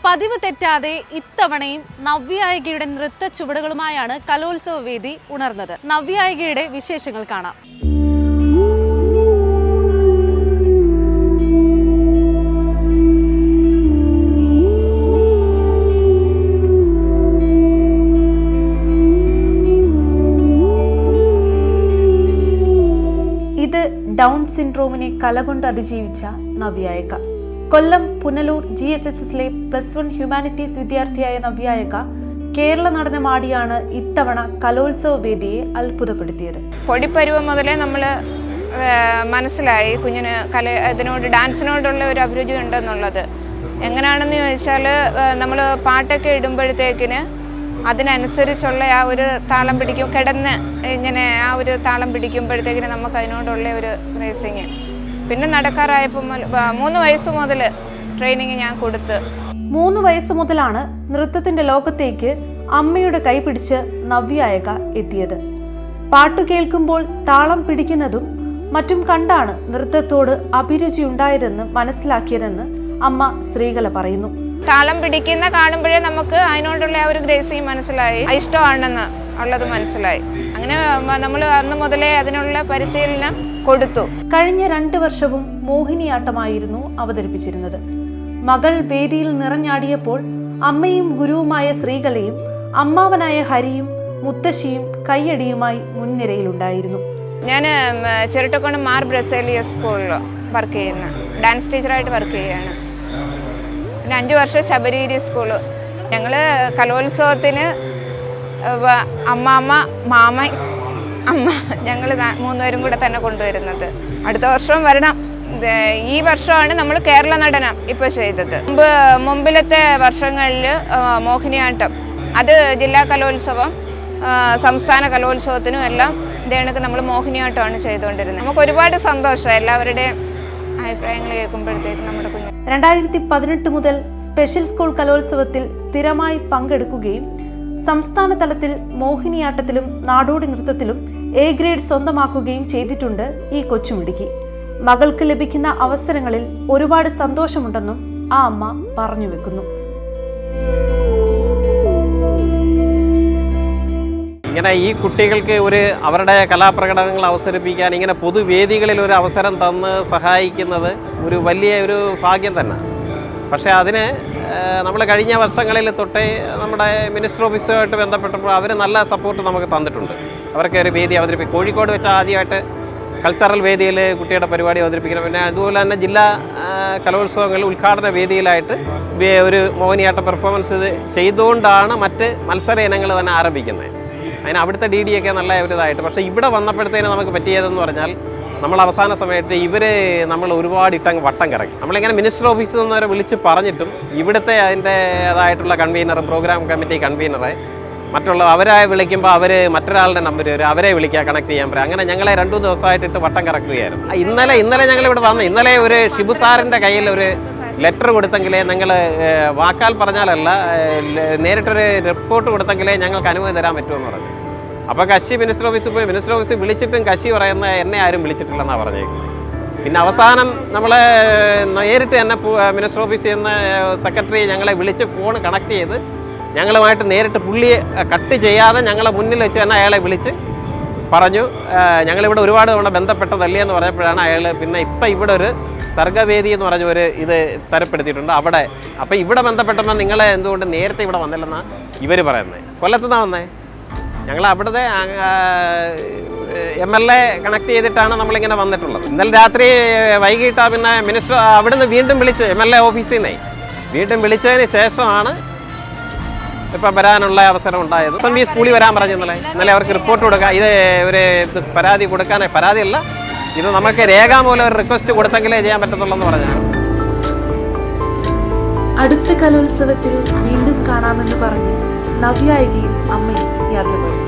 പതിവ് തെറ്റാതെ ഇത്തവണയും നവ്യായികയുടെ നൃത്ത ചുവടുകളുമായാണ് കലോത്സവ വേദി ഉണർന്നത്. നവ്യായികയുടെ വിശേഷങ്ങൾ കാണാം. ഇത് ഡൗൺ സിൻഡ്രോമിനെ കലകൊണ്ട് അതിജീവിച്ച നവ്യായിക. കൊല്ലം പുനലൂർ GHSSലെ +1 ഹ്യൂമാനിറ്റീസ് വിദ്യാർത്ഥിയായ നവ്യായിക കേരള നടനമാടിയാണ് ഇത്തവണ കലോത്സവ വേദിയെ അത്ഭുതപ്പെടുത്തിയത്. പൊടിപ്പരുവം മുതലേ നമ്മൾ മനസ്സിലായി കുഞ്ഞിന് ഇതിനോട് ഡാൻസിനോടുള്ള ഒരു അഭിരുചി ഉണ്ടെന്നുള്ളത്. എങ്ങനെയാണെന്ന് ചോദിച്ചാൽ നമ്മൾ പാട്ടൊക്കെ ഇടുമ്പോഴത്തേക്കിന് അതിനനുസരിച്ചുള്ള ആ ഒരു താളം പിടിക്കും, കിടന്ന് ഇങ്ങനെ ആ ഒരു താളം പിടിക്കുമ്പോഴത്തേക്കിന് നമുക്ക് അതിനോടുള്ള ഒരു റേസിങ്. പിന്നെ നടക്കാറായപ്പോൾ 3 വയസ്സ് മുതൽ ട്രെയിനിങ് ഞാൻ കൊടുത്ത്. 3 വയസ്സ് മുതലാണ് നൃത്തത്തിന്റെ ലോകത്തേക്ക് അമ്മയുടെ കൈ പിടിച്ച് നവ്യായിക എത്തിയത്. പാട്ടു കേൾക്കുമ്പോൾ താളം പിടിക്കുന്നതും മറ്റും കണ്ടാണ് നൃത്തത്തോട് അഭിരുചി ഉണ്ടായതെന്ന് മനസ്സിലാക്കിയതെന്ന് അമ്മ ശ്രീകല പറയുന്നു. താളം പിടിക്കുന്ന കാണുമ്പോഴേ നമുക്ക് അതിനോടുള്ള ആ ഒരു ഗ്രേസിങ് മനസ്സിലായി, ഇഷ്ടമാണെന്ന് ഉള്ളത് മനസ്സിലായി. അങ്ങനെ നമ്മൾ അന്ന് മുതലേ അതിനുള്ള പരിശീലനം കൊടുത്തു. കഴിഞ്ഞ 2 വർഷവും മോഹിനിയാട്ടമായിരുന്നു അവതരിപ്പിച്ചിരുന്നത്. മകൾ വേദിയിൽ നിറഞ്ഞാടിയപ്പോൾ അമ്മയും ഗുരുവുമായ ശ്രീകലയും അമ്മാവനായ ഹരിയും മുത്തശ്ശിയും കയ്യടിയുമായി മുൻനിരയിലുണ്ടായിരുന്നു. ഞാൻ ചിരട്ടക്കോണം മാർ ബ്രസേലിയസ് സ്കൂളിൽ വർക്ക് ചെയ്യുന്ന ഡാൻസ് ടീച്ചറായിട്ട് വർക്ക് ചെയ്യുകയാണ്. പിന്നെ 5 വർഷം ശബരീരി സ്കൂള്. ഞങ്ങൾ കലോത്സവത്തിന് അമ്മാമ്മ, മാമൻ, അമ്മ, ഞങ്ങൾ 3 പേരും കൂടെ തന്നെ കൊണ്ടുവരുന്നത്. അടുത്ത വർഷം വരണം. ഈ വർഷമാണ് നമ്മൾ കേരള നടനം ഇപ്പോൾ ചെയ്തത്. മുമ്പിലത്തെ വർഷങ്ങളിൽ മോഹിനിയാട്ടം, അത് ജില്ലാ കലോത്സവം, സംസ്ഥാന കലോത്സവത്തിനും എല്ലാം ഇതേണക്ക് നമ്മൾ മോഹിനിയാട്ടമാണ് ചെയ്തുകൊണ്ടിരുന്നത്. നമുക്ക് ഒരുപാട് സന്തോഷം എല്ലാവരുടെയും അഭിപ്രായങ്ങൾ കേൾക്കുമ്പോഴത്തേക്ക്. നമ്മുടെ കുഞ്ഞ് 2018 മുതൽ സ്പെഷ്യൽ സ്കൂൾ കലോത്സവത്തിൽ സ്ഥിരമായി പങ്കെടുക്കുകയും സംസ്ഥാന തലത്തിൽ മോഹിനിയാട്ടത്തിലും നാടോടി നൃത്തത്തിലും A ഗ്രേഡ് സ്വന്തമാക്കുകയും ചെയ്തിട്ടുണ്ട് ഈ കൊച്ചുമിടുക്കി. മകൾക്ക് ലഭിക്കുന്ന അവസരങ്ങളിൽ ഒരുപാട് സന്തോഷമുണ്ടെന്നും ആ അമ്മ പറഞ്ഞു വെക്കുന്നു. ഇങ്ങനെ ഈ കുട്ടികൾക്ക് അവരുടെ കലാപ്രകടനങ്ങൾ അവതരിപ്പിക്കാൻ ഇങ്ങനെ പൊതുവേദികളിൽ ഒരു അവസരം തന്ന് സഹായിക്കുന്നത് ഒരു വലിയ ഭാഗ്യം തന്നെ. പക്ഷേ അതിന് നമ്മൾ കഴിഞ്ഞ വർഷങ്ങളിൽ തൊട്ടേ നമ്മുടെ മിനിസ്റ്റർ ഓഫീസുമായിട്ട് ബന്ധപ്പെട്ടപ്പോൾ അവർ നല്ല സപ്പോർട്ട് നമുക്ക് തന്നിട്ടുണ്ട്. അവർക്ക് ഒരു വേദി അവതരിപ്പിക്കും. കോഴിക്കോട് വെച്ച് ആദ്യമായിട്ട് കൾച്ചറൽ വേദിയിൽ കുട്ടിയുടെ പരിപാടി അവതരിപ്പിക്കണം. പിന്നെ അതുപോലെ തന്നെ ജില്ലാ കലോത്സവങ്ങളിൽ ഉദ്ഘാടന വേദിയിലായിട്ട് ഒരു മോഹിനിയാട്ട പെർഫോമൻസ് ചെയ്തുകൊണ്ടാണ് മറ്റ് മത്സര ഇനങ്ങൾ തന്നെ ആരംഭിക്കുന്നത്. അതിന് അവിടുത്തെ DD ഒക്കെ നല്ല ഇതായിട്ട്. പക്ഷേ ഇവിടെ വന്നപ്പോഴത്തേന് നമുക്ക് പറ്റിയതെന്ന് പറഞ്ഞാൽ നമ്മൾ അവസാന സമയത്ത് നമ്മൾ ഒരുപാട് ഇട്ടങ്ങ് വട്ടം കറങ്ങി. നമ്മളിങ്ങനെ മിനിസ്റ്റർ ഓഫീസിൽ നിന്ന് വരെ വിളിച്ച് പറഞ്ഞിട്ടും ഇവിടുത്തെ അതിൻ്റേതായിട്ടുള്ള കൺവീനർ, പ്രോഗ്രാം കമ്മിറ്റി കൺവീനറെ അവരെ വിളിക്കുമ്പോൾ അവർ മറ്റൊരാളുടെ നമ്പർ വരും, അവരെ വിളിക്കുക, കണക്ട് ചെയ്യാൻ പറയാം. അങ്ങനെ ഞങ്ങളെ 2 ദിവസമായിട്ട് വട്ടം കറക്കുകയായിരുന്നു. ഇന്നലെ ഞങ്ങളിവിടെ വന്നു. ഇന്നലെ ഒരു ഷിബു സാറിൻ്റെ കയ്യിൽ ഒരു ലെറ്റർ കൊടുത്തെങ്കിലേ ഞങ്ങൾ വാക്കാൽ പറഞ്ഞാലല്ല, നേരിട്ടൊരു റിപ്പോർട്ട് കൊടുത്തെങ്കിലേ ഞങ്ങൾക്ക് അനുമതി തരാൻ പറ്റുമെന്ന് പറഞ്ഞു. അപ്പോൾ കക്ഷി മിനിസ്റ്റർ ഓഫീസിൽ പോയി. മിനിസ്റ്റർ ഓഫീസിൽ വിളിച്ചിട്ടും കക്ഷി പറയുന്ന എന്നെ ആരും വിളിച്ചിട്ടില്ലെന്നാണ് പറഞ്ഞേക്കുന്നത്. പിന്നെ അവസാനം നമ്മളെ നേരിട്ട് തന്നെ മിനിസ്റ്റർ ഓഫീസിൽ നിന്ന് സെക്രട്ടറി ഞങ്ങളെ വിളിച്ച് ഫോൺ കണക്ട് ചെയ്ത് ഞങ്ങളുമായിട്ട് നേരിട്ട് പുള്ളിയെ കട്ട് ചെയ്യാതെ ഞങ്ങളെ മുന്നിൽ വെച്ച് തന്നെ അയാളെ വിളിച്ച് പറഞ്ഞു, ഞങ്ങളിവിടെ ഒരുപാട് തവണ ബന്ധപ്പെട്ടതല്ലേ എന്ന് പറഞ്ഞപ്പോഴാണ് അയാൾ പിന്നെ ഇപ്പം ഇവിടെ ഒരു സർഗവേദി എന്ന് പറഞ്ഞ ഇത് തരപ്പെടുത്തിയിട്ടുണ്ട് അവിടെ. അപ്പോൾ ഇവിടെ ബന്ധപ്പെട്ടപ്പോൾ നിങ്ങളെ എന്തുകൊണ്ട് നേരത്തെ ഇവിടെ വന്നില്ലെന്നാണ് ഇവർ പറയുന്നത്. കൊല്ലത്തുനിന്നാണ് വന്നേ. ഞങ്ങൾ അവിടുത്തെ MLA കണക്ട് ചെയ്തിട്ടാണ് നമ്മളിങ്ങനെ വന്നിട്ടുള്ളത്. ഇന്നലെ രാത്രി വൈകിട്ടാണ് പിന്നെ മിനിസ്റ്റർ അവിടുന്ന് വീണ്ടും വിളിച്ച് MLA ഓഫീസിൽ നിന്നേ വീണ്ടും വിളിച്ചതിന് ശേഷമാണ് ഇപ്പം വരാനുള്ള അവസരം ഉണ്ടായത്. SMV സ്കൂളിൽ വരാൻ പറഞ്ഞു ഇന്നലെ അവർക്ക് റിപ്പോർട്ട് കൊടുക്കുക. ഇത് പരാതി കൊടുക്കാനേ, പരാതിയല്ല, ഇത് നമുക്ക് രേഖാമൂലം ഒരു റിക്വസ്റ്റ് കൊടുത്തെങ്കിലേ ചെയ്യാൻ പറ്റത്തുള്ളൂ എന്ന് പറഞ്ഞു. അടുത്ത കലോത്സവത്തിൽ വീണ്ടും കാണാമെന്ന് പറഞ്ഞ് നവ്യായികയും അമ്മയും യാത്ര പോയി.